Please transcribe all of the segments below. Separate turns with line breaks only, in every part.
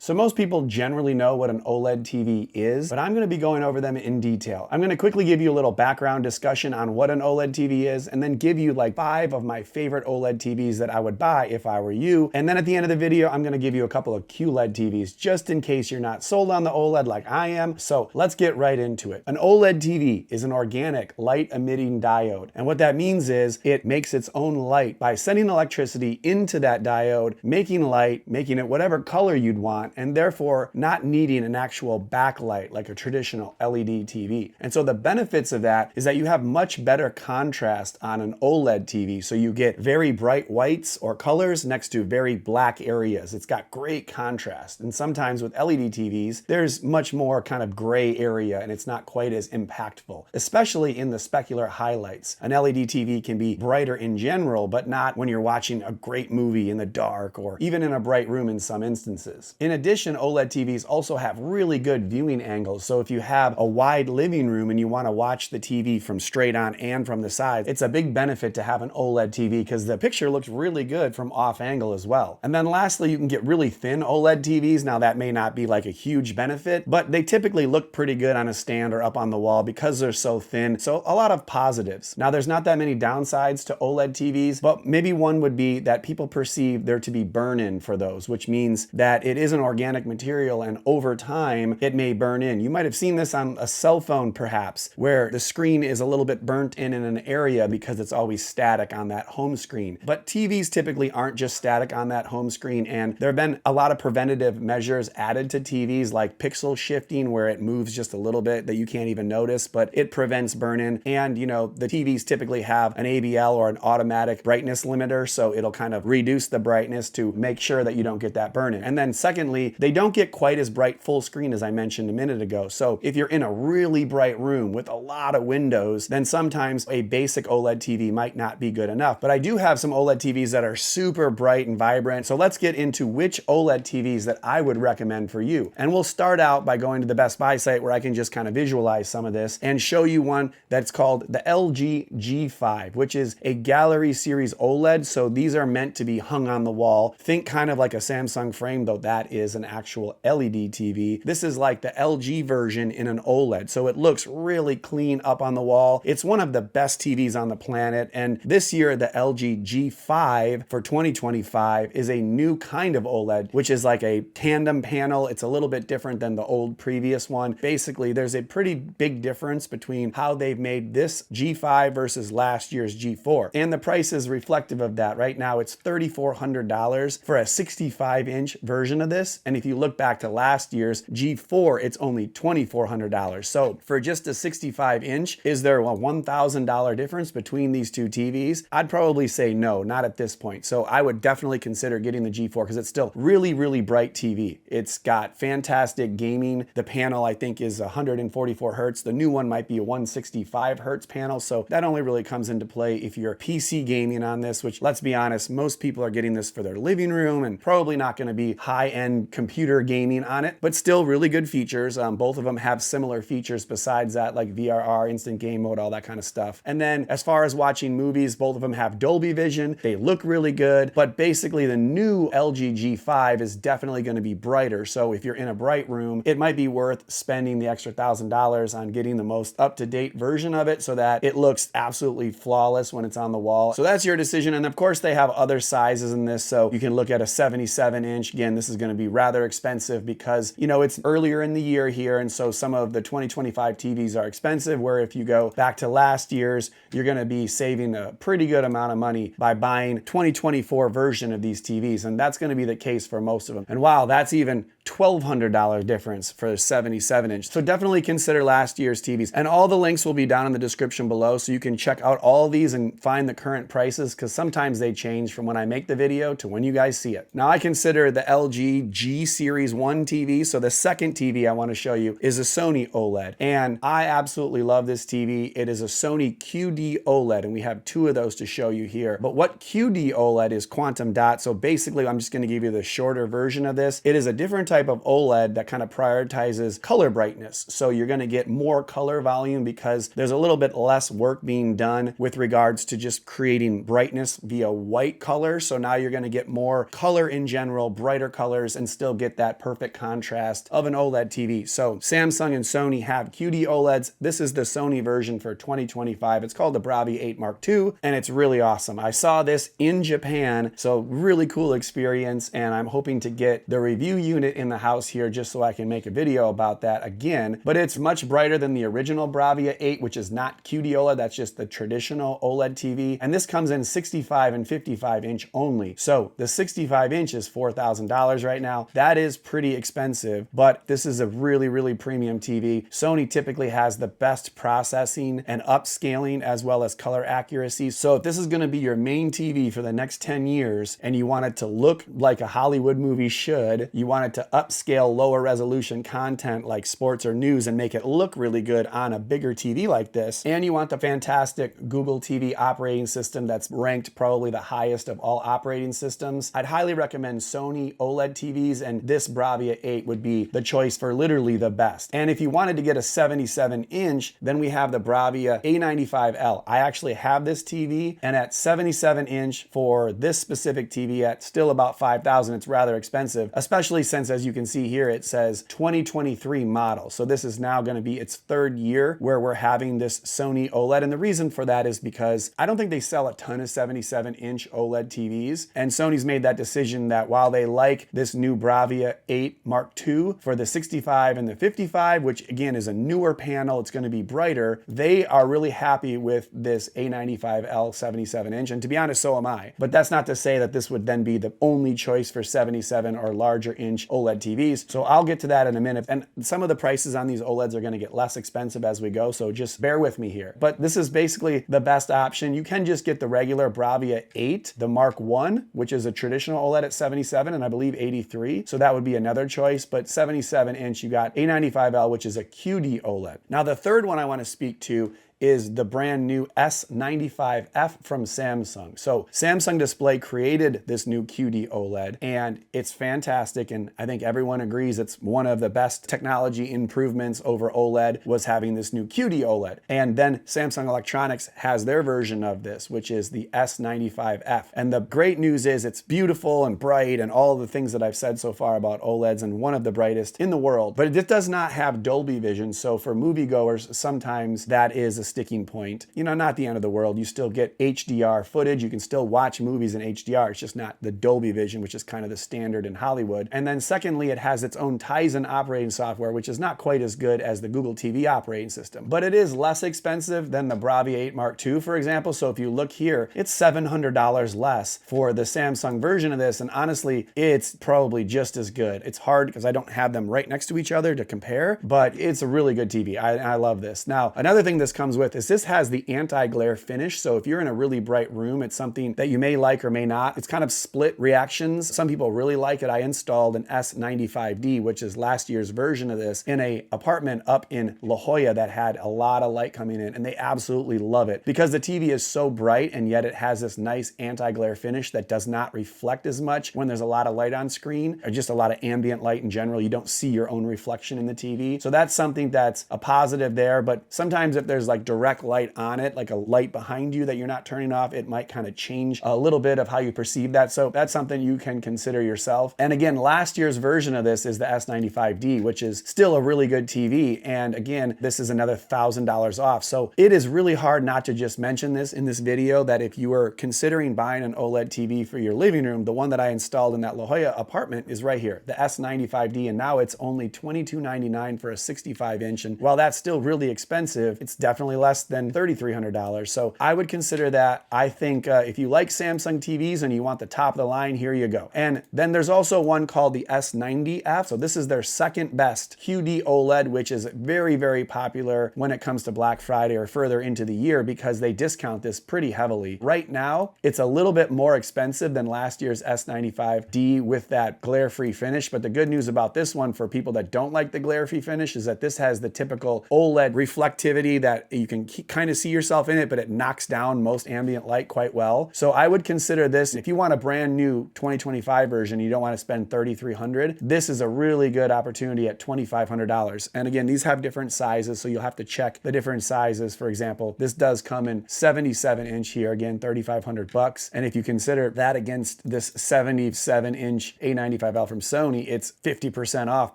So most people generally know what an OLED TV is, but I'm going to be going over them in detail. I'm going to quickly give you a little background discussion on what an OLED TV is, and then give you like 5 of my favorite OLED TVs that I would buy if I were you. And then at the end of the video, I'm going to give you a couple of QLED TVs just in case you're not sold on the OLED like I am. So let's get right into it. An OLED TV is an organic light emitting diode. And what that means is it makes its own light by sending electricity into that diode, making light, making it whatever color you'd want, and therefore not needing an actual backlight like a traditional LED TV. And so the benefits of that is that you have much better contrast on an OLED TV. So you get very bright whites or colors next to very black areas. It's got great contrast. And sometimes with LED TVs, there's much more kind of gray area and it's not quite as impactful, especially in the specular highlights. An LED TV can be brighter in general, but not when you're watching a great movie in the dark or even in a bright room in some instances. In addition, OLED TVs also have really good viewing angles. So if you have a wide living room and you want to watch the TV from straight on and from the side, it's a big benefit to have an OLED TV because the picture looks really good from off angle as well. And then lastly, you can get really thin OLED TVs. Now that may not be like a huge benefit, but they typically look pretty good on a stand or up on the wall because they're so thin. So a lot of positives. Now there's not that many downsides to OLED TVs, but maybe one would be that people perceive there to be burn-in for those, which means that it is an organic material and over time it may burn in. You might have seen this on a cell phone perhaps, where the screen is a little bit burnt in an area because it's always static on that home screen. But TVs typically aren't just static on that home screen, and there have been a lot of preventative measures added to TVs like pixel shifting where it moves just a little bit that you can't even notice, but it prevents burn-in. And you know, the TVs typically have an ABL or an automatic brightness limiter, so it'll kind of reduce the brightness to make sure that you don't get that burn-in. And then secondly, they don't get quite as bright full screen as I mentioned a minute ago. So if you're in a really bright room with a lot of windows, then sometimes a basic OLED TV might not be good enough. But I do have some OLED TVs that are super bright and vibrant. So let's get into which OLED TVs that I would recommend for you. And we'll start out by going to the Best Buy site where I can just kind of visualize some of this and show you one that's called the LG G5, which is a gallery series OLED. So these are meant to be hung on the wall. Think kind of like a Samsung frame, though that is an actual LED TV. This is like the LG version in an OLED. So it looks really clean up on the wall. It's one of the best TVs on the planet. And this year, the LG G5 for 2025 is a new kind of OLED, which is like a tandem panel. It's a little bit different than the old previous one. Basically, there's a pretty big difference between how they've made this G5 versus last year's G4. And the price is reflective of that. Right now, it's $3,400 for a 65-inch version of this. And if you look back to last year's G4, it's only $2,400. So for just a 65-inch, is there a $1,000 difference between these two TVs? I'd probably say no, not at this point. So I would definitely consider getting the G4 because it's still really, really bright TV. It's got fantastic gaming. The panel, I think, is 144 hertz. The new one might be a 165 hertz panel. So that only really comes into play if you're PC gaming on this, which, let's be honest, most people are getting this for their living room and probably not going to be high-end computer gaming on it, but still really good features. Both of them have similar features besides that, like VRR, instant game mode, all that kind of stuff. And then as far as watching movies, both of them have Dolby Vision. They look really good, but basically the new LG G5 is definitely going to be brighter. So if you're in a bright room, it might be worth spending the extra $1,000 on getting the most up-to-date version of it so that it looks absolutely flawless when it's on the wall. So that's your decision. And of course, they have other sizes in this. So you can look at a 77-inch. Again, this is going to be rather expensive because, you know, it's earlier in the year here. And so some of the 2025 TVs are expensive, where if you go back to last year's, you're going to be saving a pretty good amount of money by buying 2024 version of these TVs. And that's going to be the case for most of them. And wow, that's even $1,200 difference for a 77-inch. So definitely consider last year's TVs. And all the links will be down in the description below, so you can check out all these and find the current prices, because sometimes they change from when I make the video to when you guys see it. Now I consider the LG G Series 1 TV. So the second TV I want to show you is a Sony OLED. And I absolutely love this TV. It is a Sony QD-OLED, and we have two of those to show you here. But what QD-OLED is quantum dot. So basically, I'm just going to give you the shorter version of this. It is a different type of OLED that kind of prioritizes color brightness. So you're going to get more color volume because there's a little bit less work being done with regards to just creating brightness via white color. So now you're going to get more color in general, brighter colors, and still get that perfect contrast of an OLED TV. So Samsung and Sony have QD-OLEDs. This is the Sony version for 2025. It's called the Bravia 8 Mark II, and it's really awesome. I saw this in Japan, so really cool experience, and I'm hoping to get the review unit in the house here just so I can make a video about that again. But it's much brighter than the original Bravia 8, which is not QD-OLED. That's just the traditional OLED TV. And this comes in 65 and 55 inch only. So the 65 inch is $4,000 right now. That is pretty expensive, but this is a really, really premium TV. Sony typically has the best processing and upscaling as well as color accuracy. So if this is going to be your main TV for the next 10 years and you want it to look like a Hollywood movie should, you want it to upscale lower resolution content like sports or news and make it look really good on a bigger TV like this, and you want the fantastic Google TV operating system that's ranked probably the highest of all operating systems, I'd highly recommend Sony OLED TVs, and this Bravia 8 would be the choice for literally the best. And if you wanted to get a 77 inch, then we have the Bravia A95L. I actually have this TV, and at 77 inch for this specific TV at still about $5,000, it's rather expensive, especially since, as you can see here, it says 2023 model. So this is now going to be its third year where we're having this Sony OLED. And the reason for that is because I don't think they sell a ton of 77 inch OLED TVs. And Sony's made that decision that while they like this new Bravia 8 Mark II for the 65 and the 55, which again is a newer panel, it's going to be brighter, they are really happy with this A95L 77 inch. And to be honest, so am I. But that's not to say that this would then be the only choice for 77 or larger inch OLED TVs. So I'll get to that in a minute. And some of the prices on these OLEDs are going to get less expensive as we go, so just bear with me here. But this is basically the best option. You can just get the regular Bravia 8, the Mark I, which is a traditional OLED at 77 and I believe 83. So that would be another choice. But 77 inch, you got A95L, which is a QD OLED. Now the third one I want to speak to is the brand new S95F from Samsung. So Samsung Display created this new QD OLED, and it's fantastic, and I think everyone agrees it's one of the best technology improvements over OLED was having this new QD OLED. And then Samsung Electronics has their version of this, which is the S95F. And the great news is it's beautiful and bright and all the things that I've said so far about OLEDs, and one of the brightest in the world. But it does not have Dolby Vision, so for moviegoers, sometimes that is a sticking point. You know, not the end of the world. You still get HDR footage. You can still watch movies in HDR. It's just not the Dolby Vision, which is kind of the standard in Hollywood. And then secondly, it has its own Tizen operating software, which is not quite as good as the Google TV operating system. But it is less expensive than the Bravia 8 Mark II, for example. So if you look here, it's $700 less for the Samsung version of this. And honestly, it's probably just as good. It's hard because I don't have them right next to each other to compare, but it's a really good TV. I love this. Now, another thing this comes with is this has the anti-glare finish. So if you're in a really bright room, it's something that you may like or may not. It's kind of split reactions. Some people really like it. I installed an S95D, which is last year's version of this, in a apartment up in La Jolla that had a lot of light coming in, and they absolutely love it because the TV is so bright and yet it has this nice anti-glare finish that does not reflect as much when there's a lot of light on screen or just a lot of ambient light in general. You don't see your own reflection in the TV. So that's something that's a positive there. But sometimes if there's like direct light on it, like a light behind you that you're not turning off, it might kind of change a little bit of how you perceive that. So that's something you can consider yourself. And again, last year's version of this is the S95D, which is still a really good TV. And again, this is another $1,000 off. So it is really hard not to just mention this in this video, that if you are considering buying an OLED TV for your living room, the one that I installed in that La Jolla apartment is right here, the S95D. And now it's only $22.99 for a 65 inch. And while that's still really expensive, it's definitely less than $3,300. So I would consider that. I think if you like Samsung TVs and you want the top of the line, here you go. And then there's also one called the S90F. So this is their second best QD OLED, which is very, very popular when it comes to Black Friday or further into the year because they discount this pretty heavily. Right now, it's a little bit more expensive than last year's S95D with that glare-free finish. But the good news about this one for people that don't like the glare-free finish is that this has the typical OLED reflectivity that you you can kind of see yourself in it, but it knocks down most ambient light quite well. So I would consider this, if you want a brand new 2025 version, you don't want to spend $3,300, this is a really good opportunity at $2,500. And again, these have different sizes, so you'll have to check the different sizes. For example, this does come in 77-inch here, again, $3,500. And if you consider that against this 77-inch A95L from Sony, it's 50% off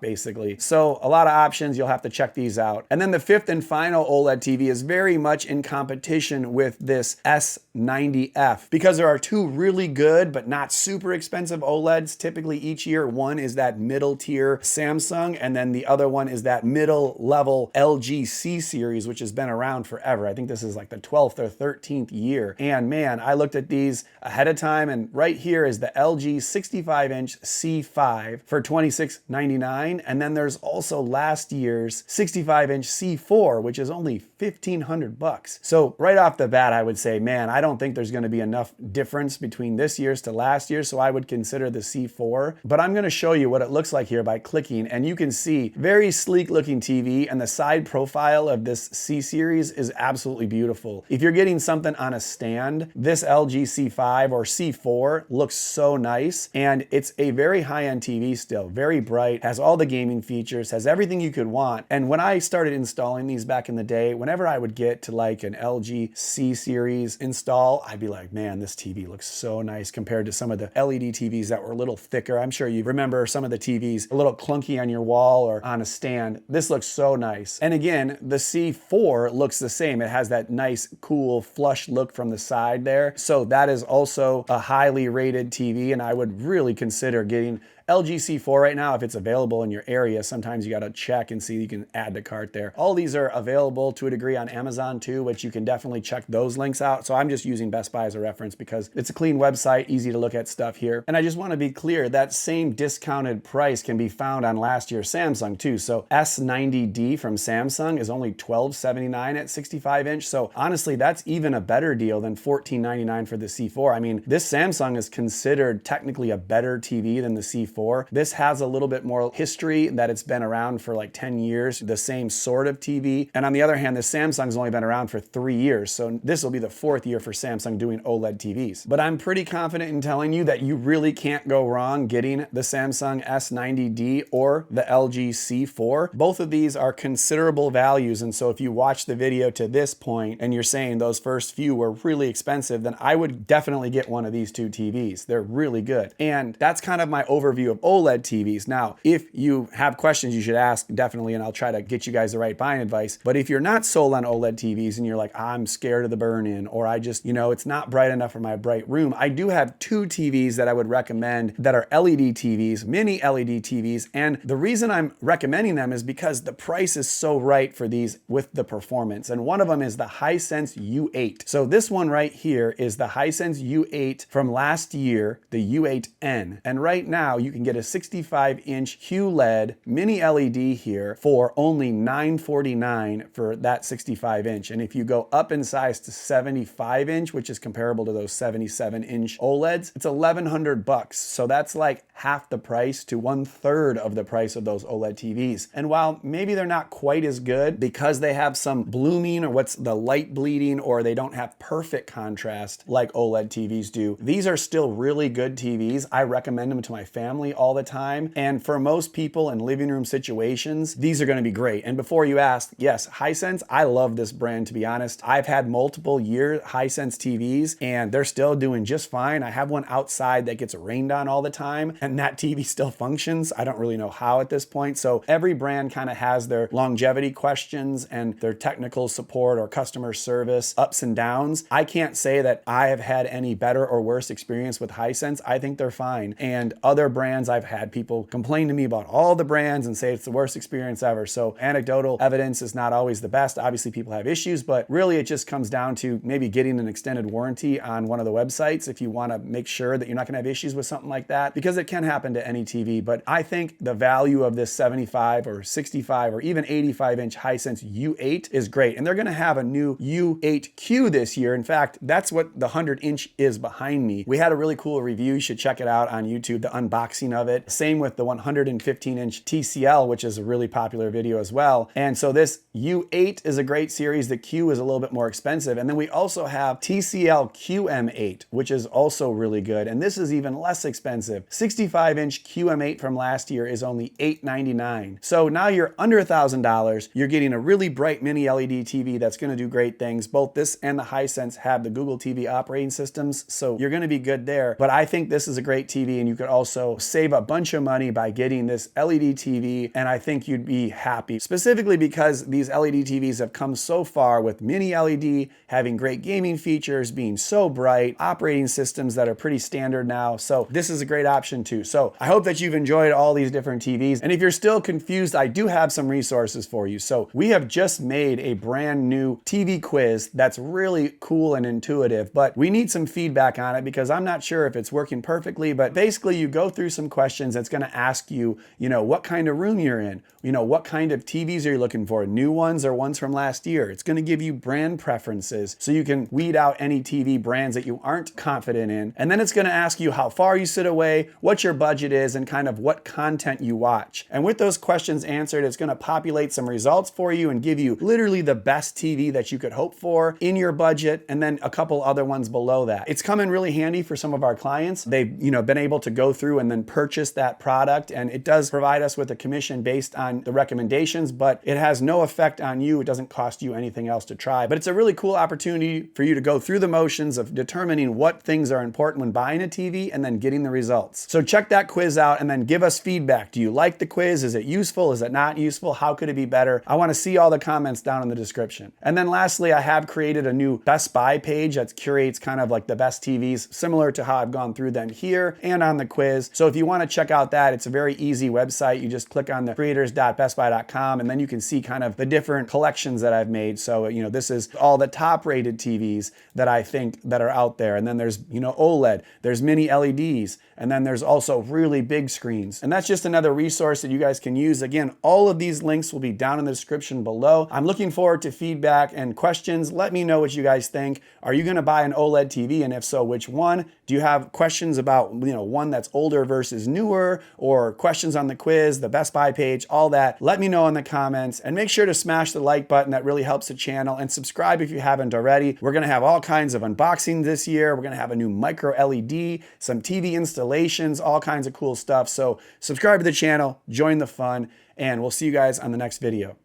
basically. So a lot of options, you'll have to check these out. And then the fifth and final OLED TV is very much in competition with this S90F, because there are two really good but not super expensive OLEDs typically each year. One is that middle tier Samsung, and then the other one is that middle level LG C series, which has been around forever. I think this is like the 12th or 13th year. And man, I looked at these ahead of time, and right here is the LG 65-inch C5 for $26.99. And then there's also last year's 65-inch C4, which is only $1,500. So right off the bat, I would say, man, I don't think there's going to be enough difference between this year's to last year, so I would consider the C4. But I'm going to show you what it looks like here by clicking, and you can see very sleek looking TV, and the side profile of this C series is absolutely beautiful. If you're getting something on a stand, this LG C5 or C4 looks so nice, and it's a very high-end TV still, very bright, has all the gaming features, has everything you could want. And when I started installing these back in the day, whenever I would get to like an LG C series install, I'd be like, man, this TV looks so nice compared to some of the LED TVs that were a little thicker. I'm sure you remember some of the TVs a little clunky on your wall or on a stand. This looks so nice. And again, the C4 looks the same. It has that nice, cool, flush look from the side there. So that is also a highly rated TV, and I would really consider getting LG C4 right now if it's available in your area. Sometimes you got to check and see you can add to cart there. All these are available to a degree on Amazon too, which you can definitely check those links out. So I'm just using Best Buy as a reference because it's a clean website, easy to look at stuff here. And I just want to be clear, that same discounted price can be found on last year's Samsung too. So S90D from Samsung is only $12.79 at 65-inch. So honestly, that's even a better deal than $14.99 for the C4. I mean, this Samsung is considered technically a better TV than the C4. This has a little bit more history, that it's been around for like 10 years, the same sort of TV. And on the other hand, the Samsung's only been around for 3 years. So this will be the 4th year for Samsung doing OLED TVs. But I'm pretty confident in telling you that you really can't go wrong getting the Samsung S90D or the LG C4. Both of these are considerable values. And so if you watch the video to this point and you're saying those first few were really expensive, then I would definitely get one of these two TVs. They're really good. And that's kind of my overview of OLED TVs. Now, if you have questions, you should ask definitely, and I'll try to get you guys the right buying advice. But if you're not sold on OLED TVs and you're like, I'm scared of the burn-in, or I just, it's not bright enough for my bright room, I do have two TVs that I would recommend that are LED TVs, mini LED TVs. And the reason I'm recommending them is because the price is so right for these with the performance. And one of them is the Hisense U8. So this one right here is the Hisense U8 from last year, the U8N. And right now you can get a 65-inch QLED mini LED here for only $949 for that 65-inch. And if you go up in size to 75-inch, which is comparable to those 77-inch OLEDs, it's $1,100. So that's like half the price to 1/3 of the price of those OLED TVs. And while maybe they're not quite as good because they have some blooming or what's the light bleeding, or they don't have perfect contrast like OLED TVs do, these are still really good TVs. I recommend them to my family all the time. And for most people in living room situations, these are going to be great. And before you ask, yes, Hisense, I love this brand, to be honest. I've had multiple year Hisense TVs and they're still doing just fine. I have one outside that gets rained on all the time and that TV still functions. I don't really know how at this point. So every brand kind of has their longevity questions and their technical support or customer service ups and downs. I can't say that I have had any better or worse experience with Hisense. I think they're fine. And other brands, I've had people complain to me about all the brands and say it's the worst experience ever. So anecdotal evidence is not always the best. Obviously people have issues, but really it just comes down to maybe getting an extended warranty on one of the websites if you want to make sure that you're not going to have issues with something like that, because it can happen to any TV. But I think the value of this 75 or 65 or even 85-inch Hisense U8 is great. And they're going to have a new U8Q this year. In fact, that's what the 100-inch is behind me. We had a really cool review. You should check it out on YouTube, the unboxing unboxing of it. Same with the 115-inch TCL, which is a really popular video as well. And so this U8 is a great series. The Q is a little bit more expensive. And then we also have TCL Qm8, which is also really good. And this is even less expensive. 65-inch Qm8 from last year is only $899. So now you're under $1,000. You're getting a really bright mini LED TV that's going to do great things. Both this and the Hisense have the Google TV operating systems, so you're going to be good there. But I think this is a great TV, and you could also save a bunch of money by getting this LED TV, and I think you'd be happy, specifically because these LED TVs have come so far with mini LED having great gaming features, being so bright, operating systems that are pretty standard now. So this is a great option too. So I hope that you've enjoyed all these different TVs. And if you're still confused, I do have some resources for you. So we have just made a brand new TV quiz that's really cool and intuitive, but we need some feedback on it because I'm not sure if it's working perfectly. But basically you go through some questions that's going to ask you, what kind of room you're in, what kind of TVs are you looking for, new ones or ones from last year. It's going to give you brand preferences so you can weed out any TV brands that you aren't confident in. And then it's going to ask you how far you sit away, what your budget is, and kind of what content you watch. And with those questions answered, it's going to populate some results for you and give you literally the best TV that you could hope for in your budget, and then a couple other ones below that. It's come in really handy for some of our clients. They've been able to go through and then purchase that product, and it does provide us with a commission based on the recommendations, but it has no effect on you. It doesn't cost you anything else to try. But it's a really cool opportunity for you to go through the motions of determining what things are important when buying a TV and then getting the results. So check that quiz out and then give us feedback. Do you like the quiz? Is it useful? Is it not useful? How could it be better? I want to see all the comments down in the description. And then lastly, I have created a new Best Buy page that curates kind of like the best TVs, similar to how I've gone through them here and on the quiz. So if you want to check out that, it's a very easy website. You just click on the creators.bestbuy.com and then you can see kind of the different collections that I've made. So, this is all the top rated TVs that I think that are out there. And then there's, OLED, there's mini LEDs, and then there's also really big screens. And that's just another resource that you guys can use. Again, all of these links will be down in the description below. I'm looking forward to feedback and questions. Let me know what you guys think. Are you going to buy an OLED TV? And if so, which one? Do you have questions about, one that's older versus newer, or questions on the quiz, the Best Buy page, all that? Let me know in the comments, and make sure to smash the like button. That really helps the channel, and subscribe if you haven't already. We're going to have all kinds of unboxings this year. We're going to have a new micro LED, some TV installations, all kinds of cool stuff. So subscribe to the channel, join the fun, and we'll see you guys on the next video.